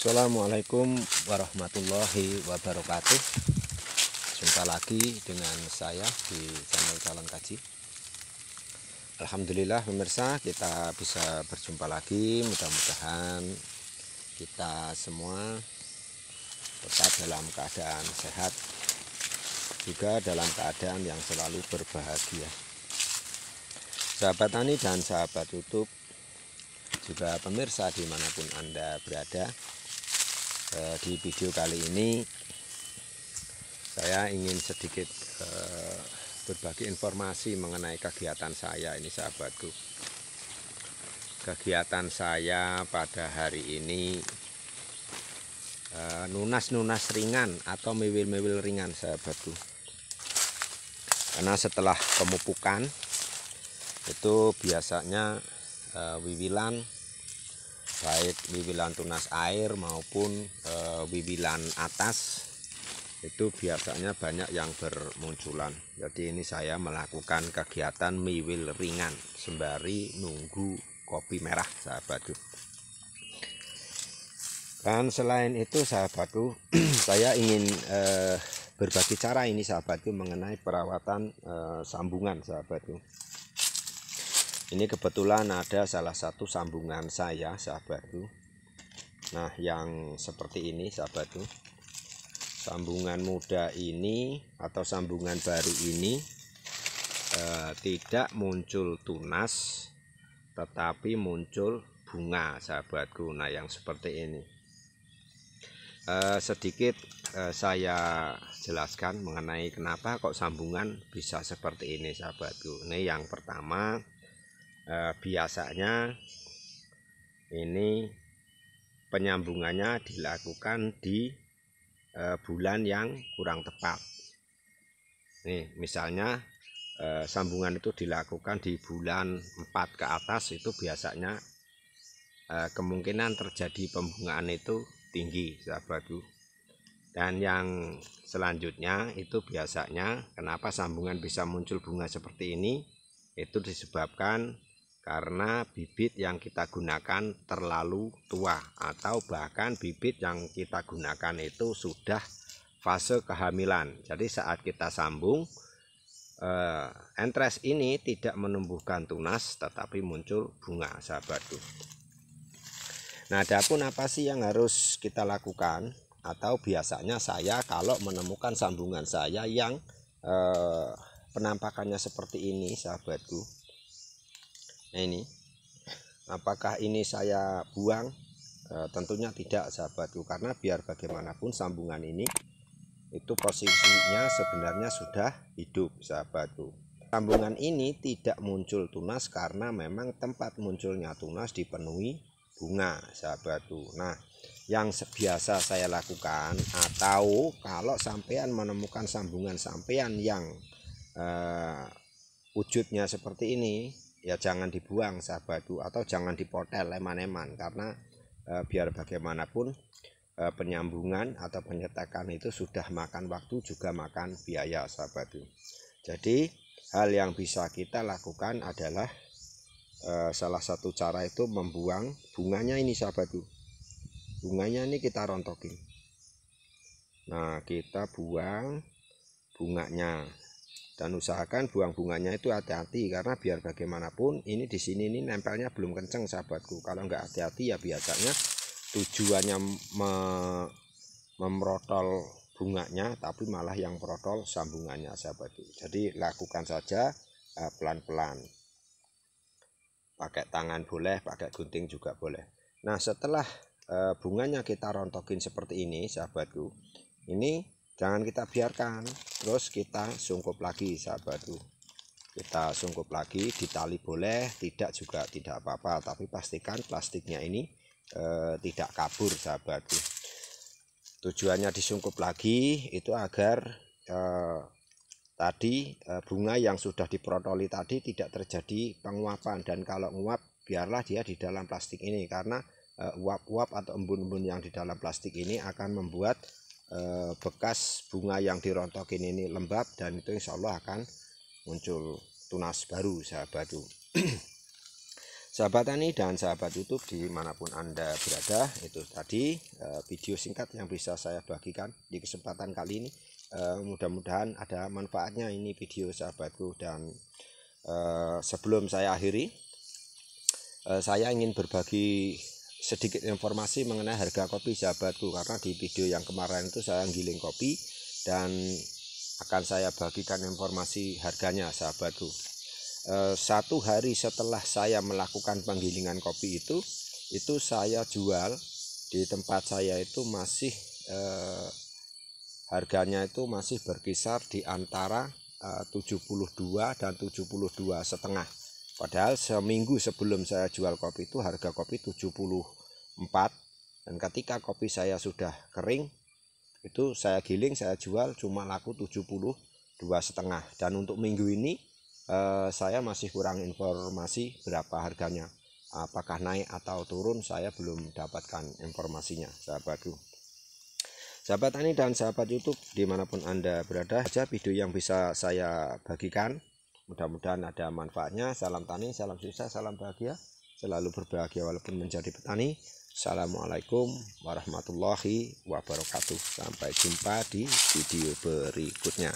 Assalamualaikum warahmatullahi wabarakatuh. Jumpa lagi dengan saya di channel Calon Kaji. Alhamdulillah pemirsa, kita bisa berjumpa lagi. Mudah-mudahan kita semua tetap dalam keadaan sehat, juga dalam keadaan yang selalu berbahagia. Sahabat tani dan sahabat YouTube, juga pemirsa dimanapun Anda berada, di video kali ini saya ingin sedikit berbagi informasi mengenai kegiatan saya ini, sahabatku. Kegiatan saya pada hari ini nunas-nunas ringan atau miwil-miwil ringan, sahabatku. Karena setelah pemupukan itu biasanya wiwilan, baik wiwilan tunas air maupun wiwilan atas, itu biasanya banyak yang bermunculan. Jadi ini saya melakukan kegiatan miwil ringan sembari nunggu kopi merah, sahabatku. Dan selain itu, sahabatku, saya ingin berbagi cara ini, sahabatku, mengenai perawatan sambungan, sahabatku. Ini kebetulan ada salah satu sambungan saya, sahabatku. Nah, yang seperti ini, sahabatku. Sambungan muda ini atau sambungan baru ini tidak muncul tunas, tetapi muncul bunga, sahabatku. Nah, yang seperti ini. Sedikit saya jelaskan mengenai kenapa kok sambungan bisa seperti ini, sahabatku. Ini yang pertama. Biasanya ini penyambungannya dilakukan di bulan yang kurang tepat. Nih, misalnya sambungan itu dilakukan di bulan 4 ke atas, itu biasanya kemungkinan terjadi pembungaan itu tinggi, sahabatku. Dan yang selanjutnya itu biasanya kenapa sambungan bisa muncul bunga seperti ini, itu disebabkan karena bibit yang kita gunakan terlalu tua, atau bahkan bibit yang kita gunakan itu sudah fase kehamilan. Jadi saat kita sambung, entres ini tidak menumbuhkan tunas tetapi muncul bunga, sahabatku. Nah, adapun apa sih yang harus kita lakukan? Atau biasanya saya kalau menemukan sambungan saya yang penampakannya seperti ini, sahabatku. Nah, ini apakah ini saya buang? Tentunya tidak, sahabatku, karena biar bagaimanapun sambungan ini itu posisinya sebenarnya sudah hidup, sahabatku. Sambungan ini tidak muncul tunas karena memang tempat munculnya tunas dipenuhi bunga, sahabatku. Nah, yang biasa saya lakukan, atau kalau sampean menemukan sambungan sampean yang wujudnya seperti ini, ya jangan dibuang, sahabatku, atau jangan dipotel eman-eman, karena biar bagaimanapun penyambungan atau penyetakan itu sudah makan waktu, juga makan biaya, sahabatku. Jadi hal yang bisa kita lakukan adalah salah satu cara itu membuang bunganya ini, sahabatku. Bunganya ini kita rontokin. Nah, kita buang bunganya. Dan usahakan buang bunganya itu hati-hati, karena biar bagaimanapun ini di sini ini nempelnya belum kenceng, sahabatku. Kalau nggak hati-hati ya biasanya tujuannya memprotol bunganya, tapi malah yang protol sambungannya, sahabatku. Jadi lakukan saja pelan-pelan. Pakai tangan boleh, pakai gunting juga boleh. Nah, setelah bunganya kita rontokin seperti ini, sahabatku, ini jangan kita biarkan, terus kita sungkup lagi, sahabatku. Kita sungkup lagi, ditali boleh, tidak juga tidak apa-apa, tapi pastikan plastiknya ini tidak kabur, sahabatku. Tujuannya disungkup lagi itu agar tadi bunga yang sudah diprotoli tadi tidak terjadi penguapan, dan kalau nguap biarlah dia di dalam plastik ini, karena uap-uap atau embun-embun yang di dalam plastik ini akan membuat bekas bunga yang dirontokin ini lembab, dan itu insya Allah akan muncul tunas baru, sahabatku. Sahabat tani dan sahabat YouTube dimanapun Anda berada, itu tadi video singkat yang bisa saya bagikan di kesempatan kali ini. Mudah-mudahan ada manfaatnya ini video sahabatku. Dan sebelum saya akhiri, saya ingin berbagi sedikit informasi mengenai harga kopi sahabatku, karena di video yang kemarin itu saya giling kopi dan akan saya bagikan informasi harganya sahabatku. 1 hari setelah saya melakukan penggilingan kopi itu saya jual di tempat saya itu masih harganya itu masih berkisar di antara 72 dan 72,5. Padahal seminggu sebelum saya jual kopi itu harga kopi 74, dan ketika kopi saya sudah kering itu saya giling, saya jual cuma laku 72,5. Dan untuk minggu ini saya masih kurang informasi berapa harganya, apakah naik atau turun, saya belum dapatkan informasinya sahabatku. Sahabat tani dan sahabat YouTube dimanapun Anda berada, saja video yang bisa saya bagikan, mudah-mudahan ada manfaatnya. Salam tani, salam sukses, salam bahagia, selalu berbahagia walaupun menjadi petani. Assalamualaikum warahmatullahi wabarakatuh. Sampai jumpa di video berikutnya.